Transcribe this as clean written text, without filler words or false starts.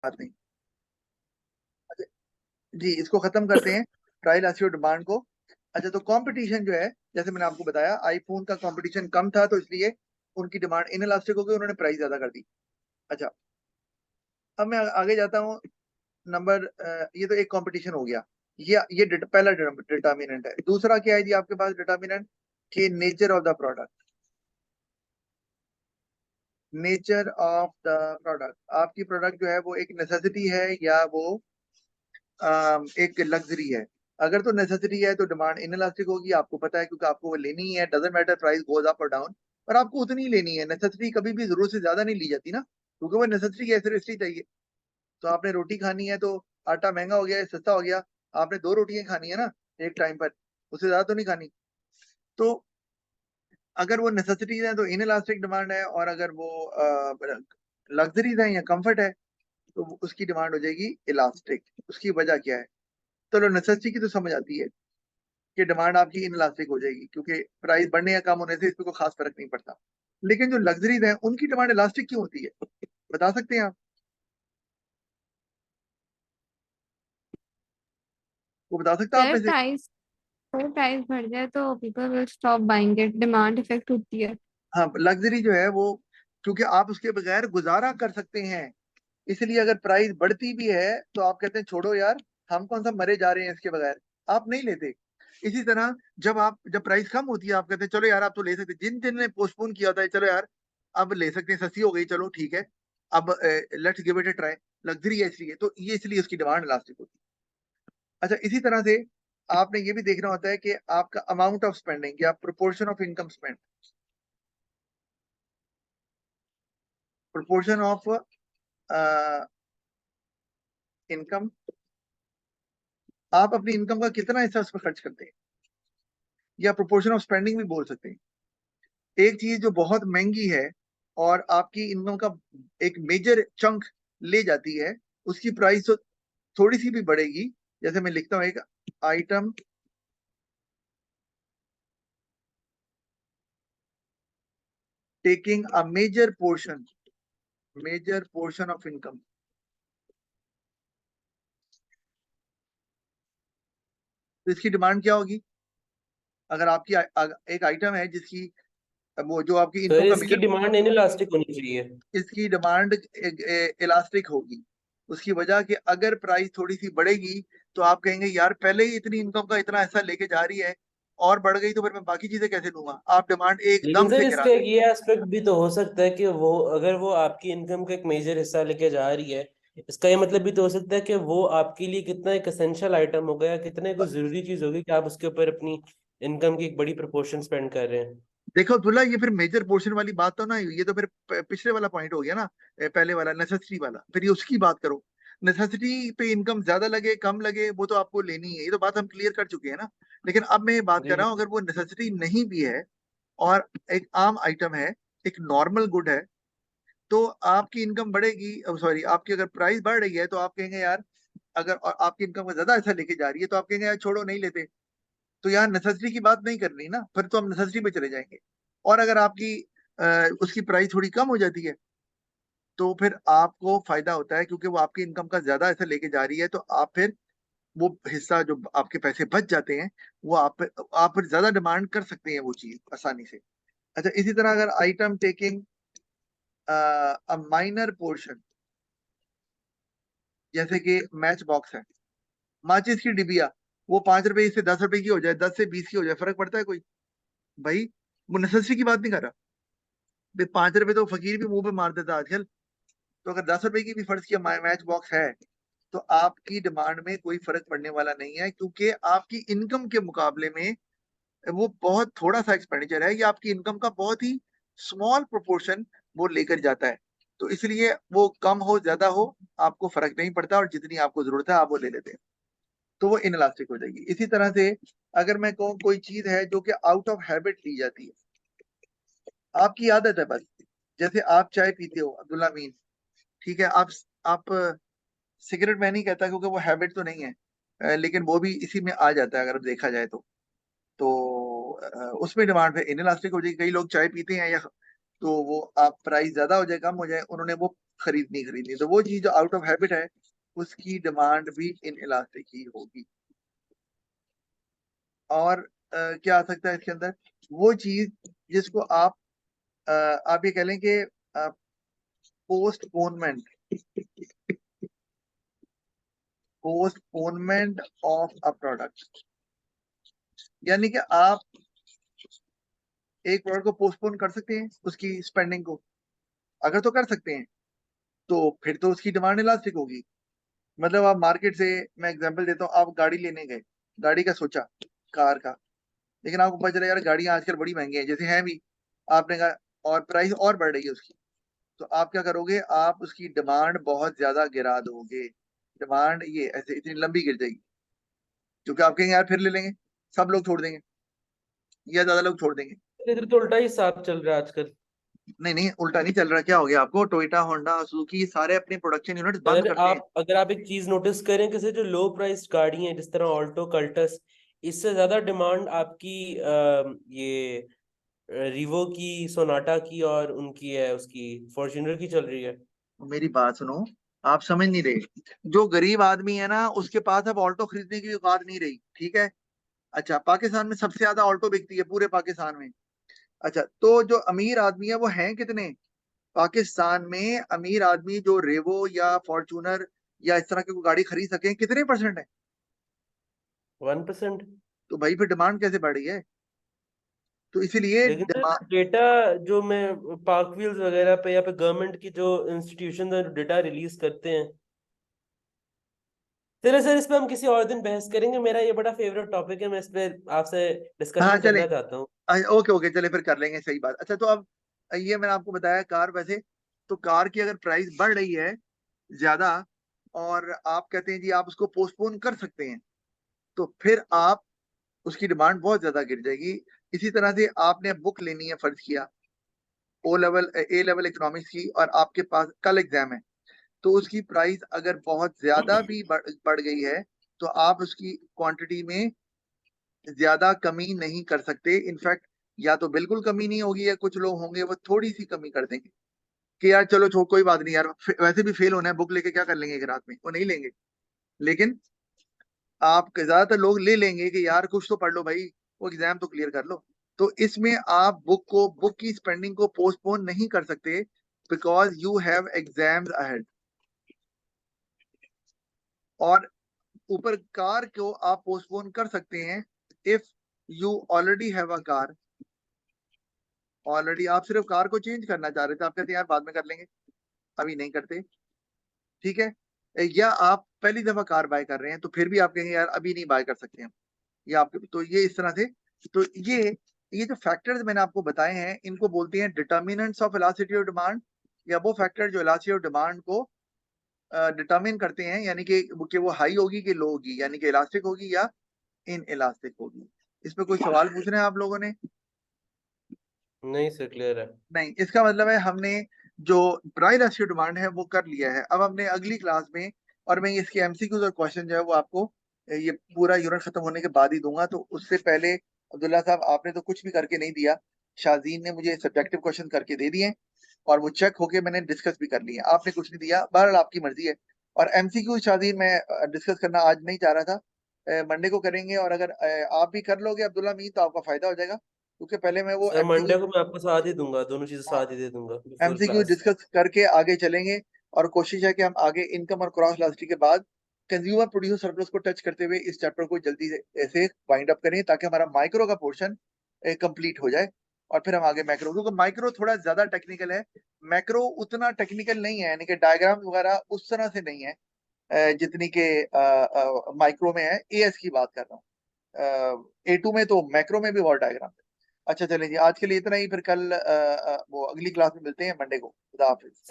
बात नहीं। अच्छा, जी इसको खत्म करते हैं, प्राइस इलास्टिक और डिमांड को। अच्छा, तो कंपटीशन जो है, जैसे मैंने आपको बताया आईफोन का कंपटीशन कम था तो इसलिए उनकी डिमांड इन इलास्टिक हो गई, उन्होंने प्राइस ज्यादा कर दी। अच्छा, अब मैं आगे जाता हूँ। नंबर ये तो एक कंपटीशन हो गया, ये पहला डिटर्मिनेंट है। दूसरा क्या है जी आपके पास डिटर्मिनेंट, कि nature of the product. Nature of the product, आपकी प्रोडक्ट जो है वो एक नेसेसिटी है या वो एक लग्जरी है। अगर तो नेसेसिटी है तो डिमांड इनइलास्टिक होगी, आपको पता है क्योंकि आपको वो लेनी ही है, doesn't matter price goes up और डाउन, पर आपको उतनी ही लेनी है। नेसेसिटी कभी भी जरूरत से ज्यादा नहीं ली जाती ना, क्योंकि वो नेसेसिटी है, सिर्फ इसलिए चाहिए। तो आपने रोटी खानी है तो आटा महंगा हो गया, सस्ता हो गया, आपने 2 रोटियां खानी है ना एक टाइम पर, उससे ज्यादा तो नहीं खानी। तो अगर वो नेसेसिटीज है तो इनइलास्टिक डिमांड है, और अगर वो लग्जरीज है या कंफर्ट है तो उसकी डिमांड हो जाएगी इलास्टिक। उसकी वजह क्या है? चलो नेसेसिटी की तो समझ आती है कि डिमांड आपकी इनइलास्टिक हो जाएगी, क्योंकि प्राइस बढ़ने या कम होने से इसमें कोई खास फर्क नहीं पड़ता। लेकिन जो लग्जरीज हैं उनकी डिमांड इलास्टिक क्यों होती है, बता सकते हैं आप? वो बता सकता है आप यार में से? प्राइस बढ़ जाए तो people will stop buying it, demand effect होती है। हाँ, लग्जरी जो है वो, क्योंकि आप उसके बगैर गुजारा कर सकते हैं, इसलिए अगर प्राइस बढ़ती भी है तो आप कहते हैं छोड़ो यार, हम कौन सा मरे जा रहे हैं इसके बगैर, आप नहीं लेते। इसी तरह जब प्राइस कम होती है आप कहते हैं चलो यार आप तो ले सकते, जिन जिन ने पोस्टपोन किया होता है चलो यार अब ले सकते हैं, सस्ती हो गई चलो ठीक है, अब let's give it a try, luxury है इसलिए, तो ये इसलिए उसकी डिमांड इलास्टिक होती है। अच्छा, इसी तरह से आपने ये भी देखना होता है कि आपका अमाउंट ऑफ स्पेंडिंग या proportion of income spend, proportion of income, आप अपनी इनकम का कितना हिस्सा उस पर खर्च करते हैं, या प्रोपोर्शन ऑफ स्पेंडिंग भी बोल सकते हैं। एक चीज जो बहुत महंगी है और आपकी इनकम का एक मेजर चंक ले जाती है, उसकी प्राइस तो थोड़ी सी भी बढ़ेगी। जैसे मैं लिखता हूं एक item taking a major portion of income, तो इसकी डिमांड क्या होगी? अगर आपकी एक आइटम है जिसकी वो जो आपकी तो यार इनकम का इसकी मेजर, डिमांड इनइलास्टिक होनी चाहिए। इसकी डिमांड इलास्टिक होगी। उसकी वजह कि अगर प्राइस थोड़ी सी बढ़ेगी तो आप कहेंगे यार पहले ही इतनी इनकम का इतना ऐसा लेके जा रही है, और बढ़ गई तो फिर मैं बाकी चीजें कैसे लूंगा, आप डिमांड लेकिन एकदम सर से गिरा इसका एक दें। ये एस्पेक्ट भी तो हो सकता है कि वो अगर वो आपकी इनकम का एक मेजर हिस्सा लेके जा रही है, इसका ये मतलब भी तो हो सकता है कि वो आपके लिए कितना एक एसेंशियल आइटम हो गया, कितना कुछ जरूरी चीज होगी कि आप उसके ऊपर अपनी इनकम की एक बड़ी प्रोपोर्शन स्पेंड कर रहे हैं। देखो अब्दुल्ला, ये फिर मेजर पोर्शन वाली बात तो ना, ये तो फिर पिछले वाला पॉइंट हो गया ना, पहले वाला नेसेसिटी वाला, फिर ये उसकी बात करो। नेसेसिटी पे इनकम ज्यादा लगे कम लगे वो तो आपको लेनी है, ये तो बात हम क्लियर कर चुके हैं ना। लेकिन अब मैं ये बात कर जी। रहा हूँ, अगर वो नेसेसिटी नहीं भी है और एक आम आइटम है, एक नॉर्मल गुड है, तो आपकी इनकम बढ़ेगी, सॉरी आपकी अगर प्राइस बढ़ रही है तो आप कहेंगे यार, अगर और आपकी इनकम का ज्यादा ऐसा लेके जा रही है तो आप कहेंगे यार छोड़ो नहीं लेते। तो यहाँ नेसेसिटी की बात नहीं करनी ना, फिर तो हम नेसेसिटी पे चले जाएंगे। और अगर आपकी उसकी प्राइस थोड़ी कम हो जाती है तो फिर आपको फायदा होता है, क्योंकि वो आपकी इनकम का ज्यादा ऐसा लेके जा रही है, तो आप फिर वो हिस्सा जो आपके पैसे बच जाते हैं वो आप फिर ज्यादा डिमांड कर सकते हैं वो चीज आसानी से। अच्छा, इसी तरह अगर item taking a minor portion, जैसे कि मैच बॉक्स है, माचिस की डिबिया, वो 5 रुपए से 10 रुपए की हो जाए, 10 से 20 की हो जाए, फर्क पड़ता है कोई? भाई, वो नेसेसिटी की बात नहीं कर रहा भाई, 5 रुपए तो फकीर भी मुंह पे मार देता आजकल। तो अगर 10 रुपए की भी फर्ज किया मैच बॉक्स है, तो आपकी डिमांड में कोई फर्क पड़ने वाला नहीं है, क्योंकि आपकी इनकम के मुकाबले में वो बहुत थोड़ा सा एक्सपेंडिचर है, ये आपकी इनकम का बहुत ही स्मॉल प्रोपोर्शन वो लेकर जाता है। तो इसलिए वो कम हो ज्यादा हो आपको फर्क नहीं पड़ता, और जितनी आपको जरूरत है आप वो ले लेते हैं, तो वो इनलास्टिक हो जाएगी। इसी तरह से अगर मैं कहूँ कोई चीज है जो कि आउट ऑफ हैबिट ली जाती है, आपकी आदत है बस, जैसे आप चाय पीते हो अब्दुल्ला मीन, ठीक है, आप सिगरेट मैं नहीं कहता क्योंकि वो हैबिट तो नहीं है, लेकिन वो भी इसी में आ जाता है अगर देखा जाए तो उसमें डिमांड है इनइलास्टिक हो जाएगी। कई लोग चाय पीते हैं या तो वो आप प्राइस ज्यादा हो जाए कम हो जाए, उन्होंने वो खरीदनी, तो वो चीज जो आउट ऑफ हैबिट है उसकी डिमांड भी इन इलास्टिक ही होगी। और क्या आ सकता है इसके अंदर, वो चीज जिसको आप ये कह लें कि postponement postponement of a product, यानी कि आप एक प्रोडक्ट को पोस्टपोन कर सकते हैं उसकी स्पेंडिंग को, अगर तो कर सकते हैं तो फिर तो उसकी डिमांड इलास्टिक होगी। मतलब आप मार्केट से, मैं एग्जांपल देता हूँ, आप गाड़ी लेने गए, गाड़ी का सोचा, कार का, लेकिन आपको पता चला यार गाड़ियां आजकल बड़ी महंगी हैं, जैसे हैं भी, आपने कहा, और प्राइस और बढ़ रही है उसकी, तो आप क्या करोगे, आप उसकी डिमांड बहुत ज्यादा गिरा दोगे, डिमांड ये ऐसे इतनी लंबी गिर जाएगी, क्योंकि आप कहेंगे यार फिर ले लेंगे, सब लोग छोड़ देंगे या ज्यादा लोग छोड़ देंगे। इधर तो उल्टा ही हिसाब चल रहा है आजकल। नहीं नहीं, उल्टा नहीं चल रहा, क्या हो गया आपको, टोयोटा होंडा सुजुकी सारे अपने प्रोडक्शन यूनिट बंद करते हैं। अगर आप एक चीज नोटिस करें कि जो लो प्राइस गाड़ी है जिस तरह ऑल्टो कल्टस, इससे ज्यादा डिमांड आपकी ये रिवो की, सोनाटा की और उनकी है उसकी फॉर्च्यूनर की चल रही है। मेरी बात सुनो, आप समझ नहीं रहे, जो गरीब आदमी है ना उसके पास अब ऑल्टो खरीदने की औकात नहीं रही, ठीक है। अच्छा, पाकिस्तान में सबसे ज्यादा ऑल्टो बिकती है पूरे पाकिस्तान में। अच्छा, तो जो अमीर आदमी है वो हैं कितने पाकिस्तान में, अमीर आदमी जो रेवो या फॉर्चूनर या इस तरह की कोई गाड़ी खरीद सके कितने परसेंट है। 1%। तो भाई फिर डिमांड कैसे बढ़ रही है, तो इसीलिए लेकिन सर डिमांड। डेटा जो मैं पार्क व्हील्स वगैरह पे या पे गवर्नमेंट की जो इंस्टीट्यूशन है डेटा रिलीज करते हैं। चलिए सर, इस पे हम किसी और दिन बहस करेंगे, मेरा ये बड़ा फेवरेट टॉपिक है, मैं इस पे आपसे हाँ डिस्कशन चले, करना चाहता हूँ। ओके ओके चले फिर कर लेंगे, सही बात। अच्छा, तो अब ये मैंने आपको बताया कार, वैसे तो कार की अगर प्राइस बढ़ रही है ज्यादा, और आप कहते हैं जी आप उसको पोस्टपोन कर सकते हैं, तो फिर आप उसकी डिमांड बहुत ज्यादा गिर जाएगी। इसी तरह से आपने बुक लेनी है, फर्ज किया ए लेवल इकोनॉमिक्स की, और आपके पास कल एग्जाम है, तो उसकी प्राइस अगर बहुत ज्यादा भी बढ़ गई है, तो आप उसकी क्वांटिटी में ज्यादा कमी नहीं कर सकते। इनफैक्ट या तो बिल्कुल कमी नहीं होगी, या कुछ लोग होंगे वो थोड़ी सी कमी कर देंगे कि यार चलो छोड़, कोई बात नहीं यार, वैसे भी फेल होना है, बुक लेके क्या कर लेंगे एक रात में, वो नहीं लेंगे। लेकिन आप ज्यादातर लोग ले लेंगे कि यार कुछ तो पढ़ लो भाई, वो एग्जाम तो क्लियर कर लो। तो इसमें आप बुक की स्पेंडिंग को पोस्टपोन नहीं कर सकते, because you have exams ahead. और ऊपर कार को आप पोस्टपोन कर सकते हैं if you already have a car, already आप सिर्फ कार को चेंज करना चाह रहे थे, आप कहते हैं यार बाद में कर लेंगे, अभी नहीं करते, ठीक है। या आप पहली दफा कार बाय कर रहे हैं, तो फिर भी आप कहेंगे यार अभी नहीं बाय कर सकते हम, ये आपके, तो ये इस तरह से, तो ये जो फैक्टर्स मैंने आपको बताए हैं इनको बोलते हैं determinants of elasticity of demand, या वो फैक्टर जो इलास्टिसिटी ऑफ डिमांड को डिटर्मिन करते हैं, यानी कि वो हाई होगी कि लो होगी, यानी कि इलास्टिक होगी या इन इलास्टिक होगी। इस पे कोई सवाल पूछ रहे हैं आप लोगों ने? नहीं सर, क्लियर है। नहीं, इसका मतलब है हमने जो प्राइस इलास्टिक डिमांड है वो कर लिया है। अब हमने अगली क्लास में, और मैं इसके एमसीक्यूज और क्वेश्चन जो है वो आपको ये पूरा यूनिट खत्म होने के बाद ही दूंगा, तो उससे पहले अब्दुल्ला साहब आपने तो कुछ भी करके नहीं दिया, शाजीन ने मुझे सब्जेक्टिव क्वेश्चन करके दे दिए, और वो चेक होके मैंने डिस्कस भी कर लिए, आपने कुछ नहीं दिया, बहरहाल आपकी मर्जी है। और एमसीक्यू शाजीन मैं डिस्कस करना आज नहीं चाह रहा था, मंडे को करेंगे, और अगर आप भी कर लोगे अब्दुल्ला मीन तो आपका फायदा हो जाएगा, क्योंकि पहले मैं वो सर एमसीक्यू, मंडे को मैं आपको साथ ही दूंगा, दोनों चीजें हाँ, साथ ही दे दूंगा बिफोर एमसीक्यू क्लास। डिस्कस करके आगे चलेंगे। और कोशिश है कि हम आगे इनकम और क्रॉस इलास्टिसिटी के बाद कंज्यूमर प्रोड्यूस सरप्लस को टच करते हुए इस चैप्टर को जल्दी से ऐसे वाइंड अप करें, ताकि हमारा माइक्रो का पोर्शन कंप्लीट हो जाए, और फिर हम आगे मैक्रो, क्योंकि माइक्रो थोड़ा ज्यादा टेक्निकल है, मैक्रो उतना टेक्निकल नहीं है, यानी कि डायग्राम वगैरह उस तरह से नहीं है जितनी के माइक्रो में है। एएस की बात कर रहा हूँ, A2 में तो मैक्रो में भी बहुत डायग्राम है। अच्छा चलें जी, आज के लिए इतना ही, फिर कल वो अगली क्लास में मिलते हैं मंडे को। खुदा हाफिज।